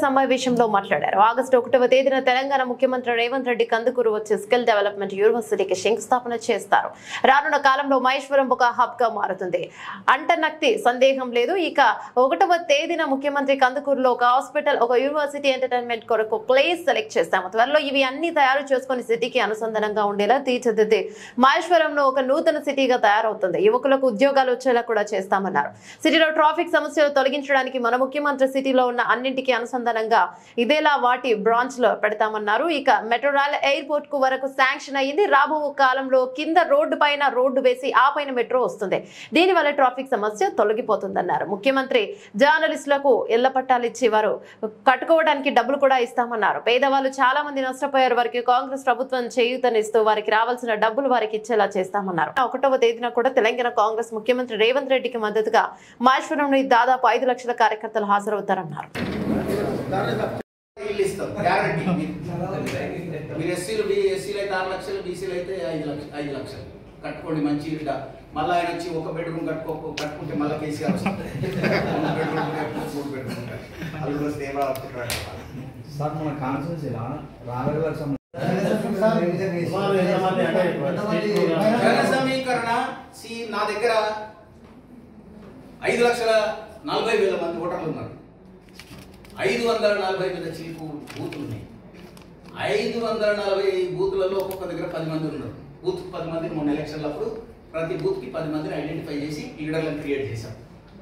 సమావేశంలో మాట్లాడారు. ఆగస్టు 1వ తేదీన తెలంగాణ ముఖ్యమంత్రి రేవంత్ రెడ్డి కందుకూరు వచ్చి స్కిల్ డెవలప్మెంట్ యూనివర్సిటీకి శంకుస్థాపన చేస్తారు. రానున్న కాలంలో మహేశ్వరం ఒక హబ్ గా మారుతుంది అంటనక్తి సందేహం లేదు. ఇక 1వ తేదీన ముఖ్యమంత్రి కందుకూరులో ఒక హాస్పిటల్, ఒక యూనివర్సిటీ, ఎంటర్టైన్మెంట్ కొరకు ప్లేస్ సెలెక్ట్ చేస్తాము. త్వరలో ఇవి అన్ని తయారు చేసుకుని సిటీకి అనుసంధానంగా ఉండేలా తీర్చిదిద్ది మహేశ్వరంలో ఒక నూతన సిటీగా తయారవుతుంది. యువకులకు ఉద్యోగాలు వచ్చేలా కూడా చేస్తామన్నారు. సిటీలో ట్రాఫిక్ సమస్యలు తొలగించడానికి మన ముఖ్యమంత్రి సిటీలో ఉన్న అన్నింటికి అనుసంధానంగా ఇదేలా వాటి బ్రాంచ్ లో పెడతామన్నారు. ఇక మెట్రో రైల్ ఎయిర్పోర్ట్ కు వరకు శాంక్షన్ అయ్యింది. రాబో కాలంలో కింద రోడ్డు పైన రోడ్డు వేసి ఆ పైన మెట్రో వస్తుంది. దీనివల్ల ట్రాఫిక్ సమస్య తొలగిపోతుందన్నారు. ముఖ్యమంత్రి జర్నలిస్టులకు ఇళ్ల పట్టాలు ఇచ్చి వారు కట్టుకోవడానికి డబ్బులు కూడా ఇస్తామన్నారు. పేదవాళ్ళు చాలా మంది నష్టపోయారు. వారికి కాంగ్రెస్ ప్రభుత్వం చేయూతనిస్తూ వారికి రావాల్సిన డబ్బులు వారికి ఇచ్చేలా చేస్తామన్నారు. 1వ తేదీన కూడా తెలంగాణ కాంగ్రెస్ ముఖ్యమంత్రి రేవంత్ రెడ్డికి మద్దతుగా మహేశ్వరంలో దాదాపు 5 లక్షల కార్యకర్తలు హాజరవుతారన్నారు. కట్టుకోండి మంచి మళ్ళీ ఆయన వచ్చి ఒక బెడ్రూమ్ కట్టుకుంటే మళ్ళీ కేసీఆర్ సార్ మన కాన్ఫరెన్స్ సమీకరణ నా దగ్గర 5,40,000 మంది ఓటర్లు ఉన్నారు. 540,000 చీపు బూతులు ఉన్నాయి. 540 బూతులలో ఒక్కొక్క దగ్గర 10 మంది ఉన్నారు. బూత్ 10 మందిని మొన్న ఎలక్షన్లప్పుడు ప్రతి బూత్కి 10 మందిని ఐడెంటిఫై చేసి లీడర్లను క్రియేట్ చేశాం.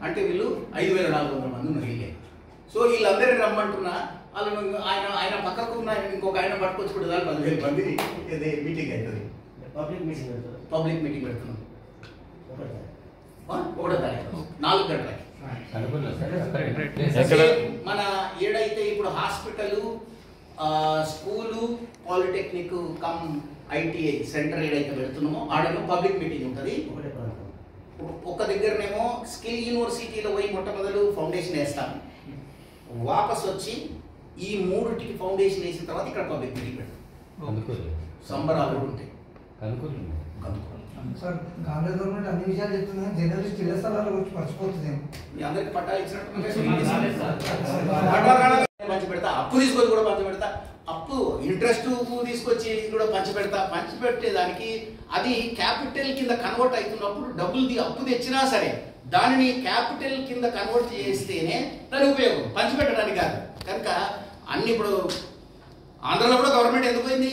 అంటే వీళ్ళు 5,400 మంది ఉన్నారు వీళ్ళే. సో వీళ్ళందరినీ రమ్మంటున్నా వాళ్ళను ఆయన పక్కకు ఉన్న ఇంకొక ఆయన పట్టుకొచ్చి కూడా 10,000 మంది మీటింగ్ అవుతుంది. పబ్లిక్ మీటింగ్ పెడుతున్నాం 1వ తారీఖు 4 గంటలకి. మన ఏడైతే ఇప్పుడు hospital, school, polytechnic come ITI centre ఏదైతే పెడుతున్నామో ఆడేమో పబ్లిక్ మీటింగ్ ఉంటుంది. ఒక దగ్గరనేమో స్కిల్ యూనివర్సిటీలో పోయి మొట్టమొదలు ఫౌండేషన్ వేస్తాం. వాపస్ వచ్చి ఈ 3టికి ఫౌండేషన్ వేసిన తర్వాత ఇక్కడ పబ్లిక్ మీటింగ్ పెడతాం. సంబరాలు ఉంటాయి. సార్ కాంగ్రెస్ గవర్నమెంట్ అన్ని విషయాలు చెప్తుంది, జర్నలిస్ట్ ఇళ్ల స్థలాల గురించి మర్చిపోతుంది. మీ అందరికి పట్టాలు ఇచ్చినట్టు పంచి పెడతా, అప్పు తీసుకొచ్చి కూడా పంచి పెడతా, అప్పు ఇంట్రెస్ట్ తీసుకొచ్చి కూడా పంచి పెడతా. పంచి పెట్టేదానికి అది క్యాపిటల్ కింద కన్వర్ట్ అవుతున్నప్పుడు డబ్బులు అప్పు తెచ్చినా సరే దానిని క్యాపిటల్ కింద కన్వర్ట్ చేస్తేనే దాని ఉపయోగం, పంచి పెట్టడానికి కాదు. కనుక అన్ని ఇప్పుడు ఆంధ్రలో కూడా గవర్నమెంట్ ఎందుకు పోయింది?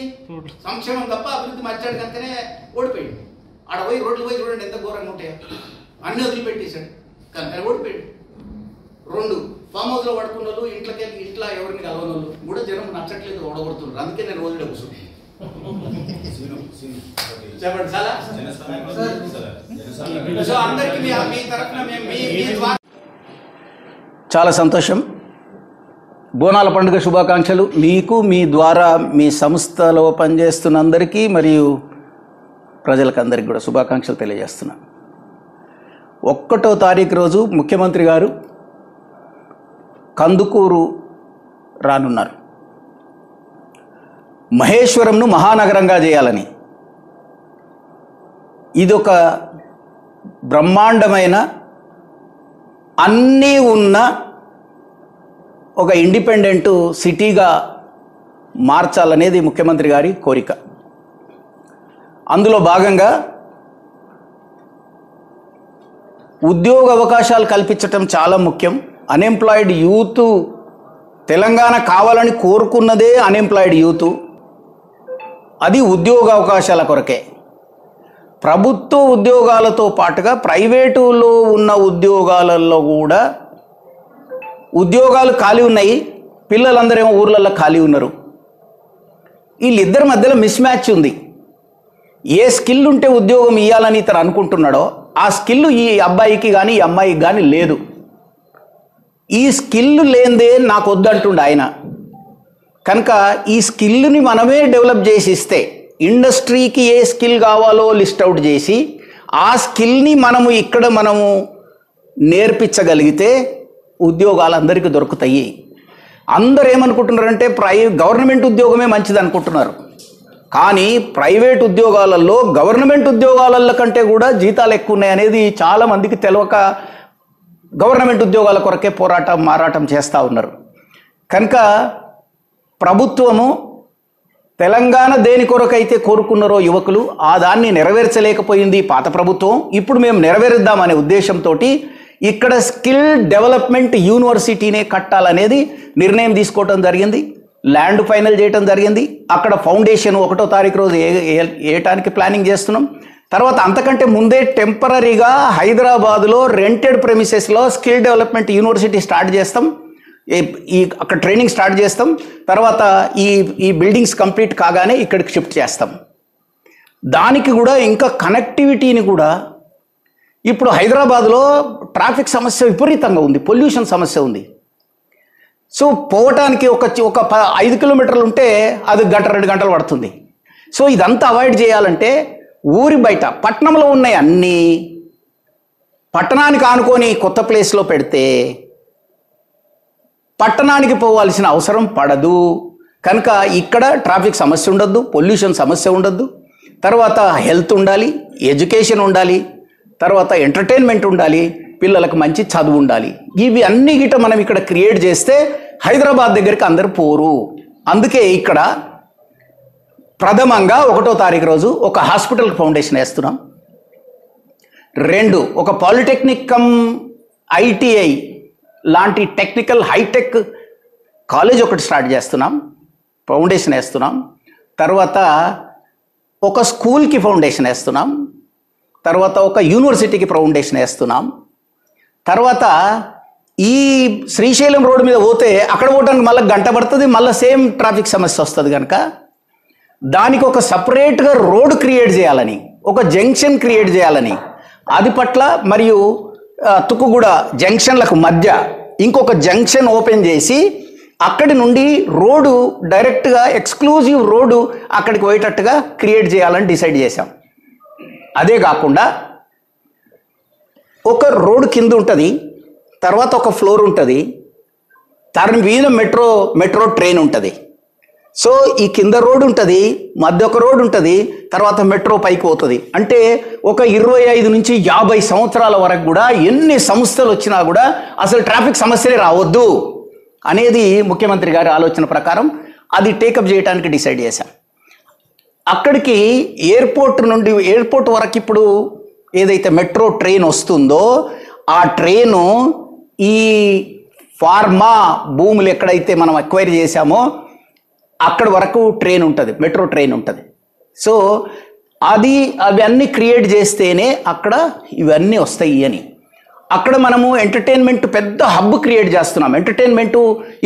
సంక్షేమం తప్ప అభివృద్ధి మర్చాడు కనుకనే ఓడిపోయింది. ఆడ పోయి రోడ్లు పోయి చూడండి ఎంత ఘోరంగా ఉంటాయో. అన్ని వదిలిపెట్టేశాడు కనుక ఓడిపోయాడు. 2 ఫామ్ హౌస్లో పడుకున్న వాళ్ళు ఇంట్లో ఎవరిని కలవని వాళ్ళు కూడా జనం నచ్చట్లేదు, ఓడగొడుతున్నారు. అందుకే నేను రోజులో కూర్చుంటాను. చెప్పండి చాలా సో అందరికీ మీ తరఫున చాలా సంతోషం. బోనాల పండుగ శుభాకాంక్షలు మీకు, మీ ద్వారా మీ సంస్థలో పనిచేస్తున్న అందరికీ మరియు ప్రజలకందరికీ కూడా శుభాకాంక్షలు తెలియజేస్తున్నా. 1వ తారీఖు రోజు ముఖ్యమంత్రి గారు కందుకూరు రానున్నారు. మహేశ్వరంను మహానగరంగా చేయాలని ఇదొక బ్రహ్మాండమైన అన్నీ ఉన్న ఒక ఇండిపెండెంట్ సిటీగా మార్చాలనేది ముఖ్యమంత్రి గారి కోరిక. అందులో భాగంగా ఉద్యోగ అవకాశాలు కల్పించటం చాలా ముఖ్యం. అన్ఎంప్లాయిడ్ యూత్ తెలంగాణ కావాలని కోరుకున్నదే అన్ఎంప్లాయిడ్ యూత్. అది ఉద్యోగ అవకాశాల కొరకే. ప్రభుత్వ ఉద్యోగాలతో పాటుగా ప్రైవేటులో ఉన్న ఉద్యోగాలలో కూడా ఉద్యోగాలు ఖాళీ ఉన్నాయి. పిల్లలందరేమో ఊర్లలో ఖాళీ ఉన్నారు. వీళ్ళిద్దరి మధ్యలో మిస్ మ్యాచ్ ఉంది. ఏ స్కిల్ ఉంటే ఉద్యోగం ఇవ్వాలని ఇతను అనుకుంటున్నాడో ఆ స్కిల్ ఈ అబ్బాయికి కానీ ఈ అమ్మాయికి కానీ లేదు. ఈ స్కిల్ లేనిదే నాకు వద్దంటుండే ఆయన. కనుక ఈ స్కిల్ని మనమే డెవలప్ చేసి ఇస్తే, ఇండస్ట్రీకి ఏ స్కిల్ కావాలో లిస్ట్ అవుట్ చేసి ఆ స్కిల్ని మనము ఇక్కడ నేర్పించగలిగితే ఉద్యోగాలు అందరికీ దొరుకుతాయి. అందరూ ఏమనుకుంటున్నారంటే గవర్నమెంట్ ఉద్యోగమే మంచిది అనుకుంటున్నారు. కానీ ప్రైవేట్ ఉద్యోగాలలో గవర్నమెంట్ ఉద్యోగాల కంటే కూడా జీతాలు ఎక్కువ ఉన్నాయి అనేది చాలామందికి తెలియక గవర్నమెంట్ ఉద్యోగాల కొరకే మారాటం చేస్తూ ఉన్నారు. కనుక ప్రభుత్వము తెలంగాణ దేని కొరకైతే కోరుకున్నారో యువకులు ఆ దాన్ని నెరవేర్చలేకపోయింది పాత ప్రభుత్వం. ఇప్పుడు మేము నెరవేరుద్దామనే ఉద్దేశంతో ఇక్కడ స్కిల్ డెవలప్మెంట్ యూనివర్సిటీనే కట్టాలనేది నిర్ణయం తీసుకోవటం జరిగింది. ల్యాండ్ ఫైనల్ చేయటం జరిగింది. అక్కడ ఫౌండేషన్ 1వ తారీఖు రోజు వేయటానికి ప్లానింగ్ చేస్తున్నాం. తర్వాత అంతకంటే ముందే టెంపరీగా హైదరాబాదులో రెంటెడ్ ప్రెమిసెస్లో స్కిల్ డెవలప్మెంట్ యూనివర్సిటీ స్టార్ట్ చేస్తాం. అక్కడ ట్రైనింగ్ స్టార్ట్ చేస్తాం. తర్వాత ఈ బిల్డింగ్స్ కంప్లీట్ కాగానే ఇక్కడికి షిఫ్ట్ చేస్తాం. దానికి కూడా ఇంకా కనెక్టివిటీని కూడా ఇప్పుడు హైదరాబాద్లో ట్రాఫిక్ సమస్య విపరీతంగా ఉంది, పొల్యూషన్ సమస్య ఉంది. సో పోవటానికి ఒక 5 కిలోమీటర్లు ఉంటే అది 1-2 గంటలు పడుతుంది. సో ఇదంతా అవాయిడ్ చేయాలంటే ఊరి బయట పట్టణంలో ఉన్నాయి అన్నీ పట్టణానికి ఆనుకొని కొత్త ప్లేస్లో పెడితే పట్టణానికి పోవాల్సిన అవసరం పడదు. కనుక ఇక్కడ ట్రాఫిక్ సమస్య ఉండద్దు, పొల్యూషన్ సమస్య ఉండద్దు, తర్వాత హెల్త్ ఉండాలి, ఎడ్యుకేషన్ ఉండాలి, తర్వాత ఎంటర్టైన్మెంట్ ఉండాలి, పిల్లలకు మంచి చదువు ఉండాలి. ఇవి అన్ని గిట మనం ఇక్కడ క్రియేట్ చేస్తే హైదరాబాద్ దగ్గరికి అందరు పోరు. అందుకే ఇక్కడ ప్రథమంగా 1వ తారీఖు రోజు ఒక హాస్పిటల్ ఫౌండేషన్ వేస్తున్నాం. 2 ఒక పాలిటెక్నిక్ కమ్ ఐటీఐ లాంటి టెక్నికల్ హైటెక్ కాలేజ్ ఒకటి స్టార్ట్ చేస్తున్నాం, ఫౌండేషన్ వేస్తున్నాం. తర్వాత ఒక స్కూల్కి ఫౌండేషన్ వేస్తున్నాం. తర్వాత ఒక యూనివర్సిటీకి ఫౌండేషన్ వేస్తున్నాం. తర్వాత ఈ శ్రీశైలం రోడ్డు మీద పోతే అక్కడ పోవడానికి మళ్ళీ గంట పడుతుంది, మళ్ళీ సేమ్ ట్రాఫిక్ సమస్య వస్తుంది. కనుక దానికి ఒక సపరేట్గా రోడ్ క్రియేట్ చేయాలని, ఒక జంక్షన్ క్రియేట్ చేయాలని, అది పట్ల మరియు తుక్కుగూడ జంక్షన్లకు మధ్య ఇంకొక జంక్షన్ ఓపెన్ చేసి అక్కడి నుండి రోడ్డు డైరెక్ట్గా ఎక్స్క్లూజివ్ రోడ్డు అక్కడికి పోయేటట్టుగా క్రియేట్ చేయాలని డిసైడ్ చేశాం. అదే కాకుండా ఒక రోడ్ కింద ఉంటుంది, తర్వాత ఒక ఫ్లోర్ ఉంటుంది, దాని మీద మెట్రో ట్రైన్ ఉంటుంది. సో ఈ కింద రోడ్ ఉంటుంది, మధ్య ఒక రోడ్ ఉంటుంది, తర్వాత మెట్రో పైకి పోతుంది. అంటే ఒక 25 నుంచి 50 సంవత్సరాల వరకు కూడా ఎన్ని సంస్థలు వచ్చినా కూడా అసలు ట్రాఫిక్ సమస్యలే రావద్దు అనేది ముఖ్యమంత్రి గారి ఆలోచన ప్రకారం అది టేకప్ చేయడానికి డిసైడ్ చేశాం. అక్కడికి ఎయిర్పోర్ట్ వరకు ఇప్పుడు ఏదైతే మెట్రో ట్రైన్ వస్తుందో ఆ ట్రైను ఈ ఫార్మా భూములు ఎక్కడైతే మనం అక్వైర్ చేశామో అక్కడి వరకు ట్రైన్ ఉంటుంది, మెట్రో ట్రైన్ ఉంటుంది. సో అవన్నీ క్రియేట్ చేస్తేనే అక్కడ ఇవన్నీ వస్తాయి అని అక్కడ మనము ఎంటర్టైన్మెంట్ పెద్ద హబ్ క్రియేట్ చేస్తున్నాం. ఎంటర్టైన్మెంటు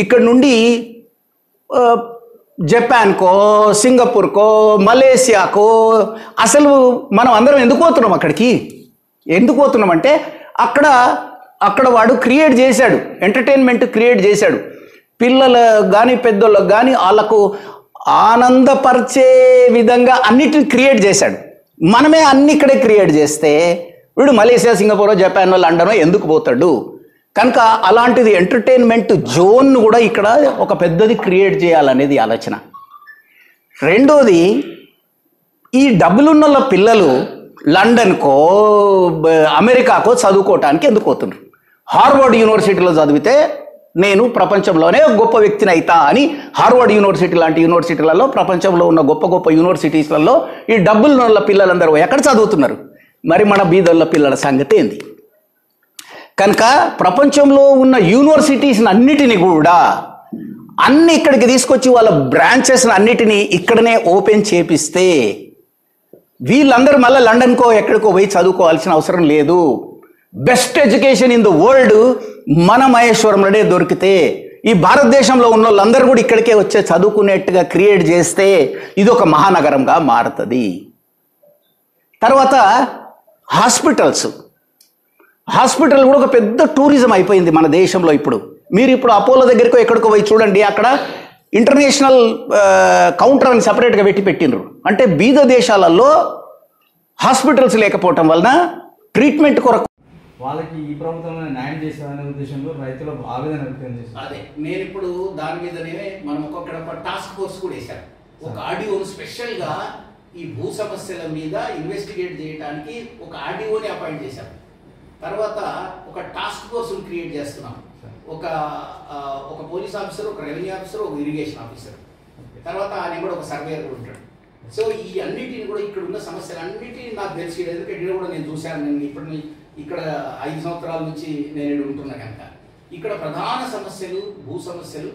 ఇక్కడ నుండి జపాన్కో, సింగపూర్కో, మలేసియాకో అసలు మనం అందరం ఎందుకు పోతున్నాం అక్కడికి? ఎందుకు పోతున్నామంటే అక్కడ వాడు క్రియేట్ చేశాడు, ఎంటర్టైన్మెంట్ క్రియేట్ చేశాడు. పిల్లలకు కానీ పెద్దోళ్ళకు కానీ వాళ్ళకు ఆనందపరిచే విధంగా అన్నిటిని క్రియేట్ చేశాడు. మనమే అన్ని ఇక్కడే క్రియేట్ చేస్తే వీడు మలేసియా, సింగపూర్, జపాన్, లండన్ ఎందుకు పోతాడు? కనుక అలాంటిది ఎంటర్టైన్మెంట్ జోన్ కూడా ఇక్కడ ఒక పెద్దది క్రియేట్ చేయాలనేది ఆలోచన. రెండోది, ఈ డబ్బులున్న పిల్లలు లండన్కో అమెరికాకో చదువుకోవటానికి ఎందుకు పోతున్నారు? హార్వర్డ్ యూనివర్సిటీలో చదివితే నేను ప్రపంచంలోనే గొప్ప వ్యక్తిని అవుతా అని హార్వర్డ్ యూనివర్సిటీ లాంటి యూనివర్సిటీలలో, ప్రపంచంలో ఉన్న గొప్ప గొప్ప యూనివర్సిటీస్లలో ఈ డబ్బులున్న పిల్లలందరూ ఎక్కడ చదువుతున్నారు? మరి మన బీదర్ల పిల్లల సంగతి ఏంది? కనుక ప్రపంచంలో ఉన్న యూనివర్సిటీస్ని అన్నిటినీ కూడా అన్ని ఇక్కడికి తీసుకొచ్చి వాళ్ళ బ్రాంచెస్ని అన్నిటినీ ఇక్కడనే ఓపెన్ చేపిస్తే వీళ్ళందరూ మళ్ళీ లండన్కో ఎక్కడికో పోయి చదువుకోవాల్సిన అవసరం లేదు. Best education in the world మన మహేశ్వరంలోనే దొరికితే ఈ భారతదేశంలో ఉన్న వాళ్ళందరూ కూడా ఇక్కడికే వచ్చే చదువుకునేట్టుగా క్రియేట్ చేస్తే ఇది ఒక మహానగరంగా మారుతుంది. తర్వాత హాస్పిటల్ కూడా ఒక పెద్ద టూరిజం అయిపోయింది మన దేశంలో. మీరు ఇప్పుడు అపోలో దగ్గరికి ఎక్కడికో పోయి చూడండి, అక్కడ ఇంటర్నేషనల్ కౌంటర్ అని సపరేట్గా పెట్టిండ్రు. అంటే బీద దేశాలలో హాస్పిటల్స్ లేకపోవటం వలన ట్రీట్మెంట్ కొరకు వాళ్ళకి ఈ ప్రభుత్వం న్యాయం చేస్తారనే ఉద్దేశంలో రైతుల ఆవేదన వ్యక్తం చేస్తారు. అదే నేను ఇప్పుడు దాని మీదనే మనం ఒక టాస్క్ ఫోర్స్ కూడా వేశాం. ఒక ఆర్డీఓను స్పెషల్గా ఈ భూ సమస్యల మీద ఇన్వెస్టిగేట్ చేయడానికి ఒక ఆర్డీఓని అపాయింట్ చేశాం. తర్వాత ఒక టాస్క్ ఫోర్స్ని క్రియేట్ చేస్తున్నాం. ఒక పోలీస్ ఆఫీసర్, ఒక రెవెన్యూ ఆఫీసర్, ఒక ఇరిగేషన్ ఆఫీసర్, తర్వాత ఆయన కూడా ఒక సర్వేయర్ కూడా ఉంటాడు. సో ఈ అన్నిటిని కూడా ఇక్కడ ఉన్న సమస్యలన్నిటిని నాకు తెలిసి, ఎందుకంటే ఇక్కడ కూడా నేను చూశాను. నేను ఇక్కడ 5 సంవత్సరాల నుంచి నేను ఇక్కడ ఉంటున్నా కనుక ఇక్కడ ప్రధాన సమస్యలు భూ సమస్యలు.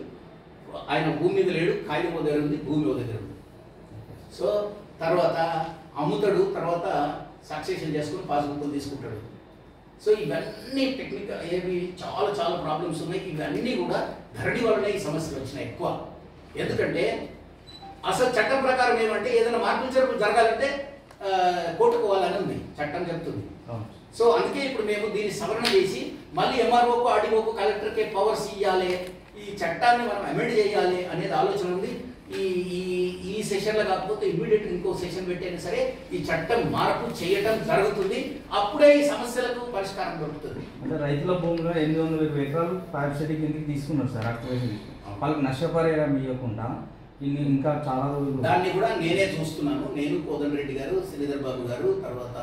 ఆయన భూమి మీద లేడు, ఖాళీ ఓ దగ్గర ఉంది, భూమి ఓ దగ్గర ఉంది. సో తర్వాత అమ్ముతాడు, తర్వాత సక్సెషన్ చేసుకుని పాస్బుక్లు తీసుకుంటాడు. సో ఇవన్నీ టెక్నికల్ ఏవి చాలా ప్రాబ్లమ్స్ ఉన్నాయి. ఇవన్నీ కూడా ధరణి వల్లనే ఈ సమస్యలు వచ్చినాయి ఎక్కువ. ఎందుకంటే అసలు చట్టం ప్రకారం ఏమంటే ఏదైనా మార్పులు చేర్పులు జరగాలంటే కోర్టుకు పోవాలని ఉంది, చట్టం చెప్తుంది. సో అందుకే ఇప్పుడు మేము దీన్ని సవరణ చేసి మళ్ళీ ఎంఆర్ఓకు, ఆర్డీఓకు, కలెక్టర్కే పవర్స్ ఇవ్వాలి, ఈ చట్టాన్ని మనం అమెండ్ చేయాలి అనేది ఆలోచన ఉంది. ఈ సెషన్లో కాకపోతే ఇమ్మీడియట్ ఇంకో సెషన్ పెట్టైనా సరే ఈ చట్టం మార్పు చేయటం జరుగుతుంది. అప్పుడే ఈ సమస్యలకు పరిష్కారం దొరుకుతుంది. అంటే రైతుల భూమిలో 820 ఎకరాలు ప్రైవేట్ సిటీ కిందకి తీసుకున్నారు సార్. వాళ్ళకి నష్టపరిహారం ఇవ్వకుండా ఇంకా చాలా రోజులు దాన్ని కూడా నేనే చూస్తున్నాను. నేను, కోదండరెడ్డి గారు, శ్రీధర్ బాబు గారు, తర్వాత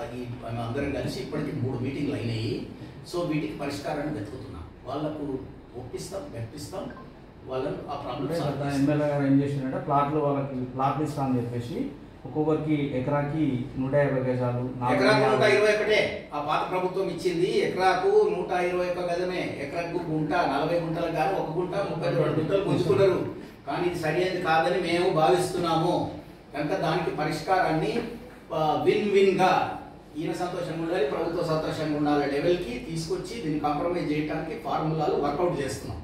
అందరం కలిసి ఇప్పటికి 3 మీటింగ్లు అయినాయి. సో వీటికి పరిష్కారాన్ని వెతుకుతున్నాం. వాళ్ళకు ఒప్పిస్తాం, మెప్పిస్తాం, వాళ్ళని ఆ ప్రాబ్లమ్స్. ఎమ్మెల్యే గారు ఏం చేసిందంటే వాళ్ళకి ప్లాట్లు ఇస్తామని చెప్పేసి ఒక్కొక్కరికి ఎకరాకి 150 గజాలు, ఎకరాకు 121 ఆ పాత ప్రభుత్వం ఇచ్చింది. ఎకరాకు 121 గజమే. ఎకరాకు గుంట 40 గుంటలకు గాను 1 గుంట 32 గుంటలు గుంజుకున్నారు. కానీ ఇది సరైనది కాదని మేము భావిస్తున్నాము. కనుక దానికి పరిష్కారాన్ని విన్-విన్గా, ఈయన సంతోషంగా ఉండాలి, ప్రభుత్వ సంతోషంగా ఉండాలి లెవెల్కి తీసుకొచ్చి దీన్ని కాంప్రమైజ్ చేయడానికి ఫార్ములాలు వర్కౌట్ చేస్తున్నాం.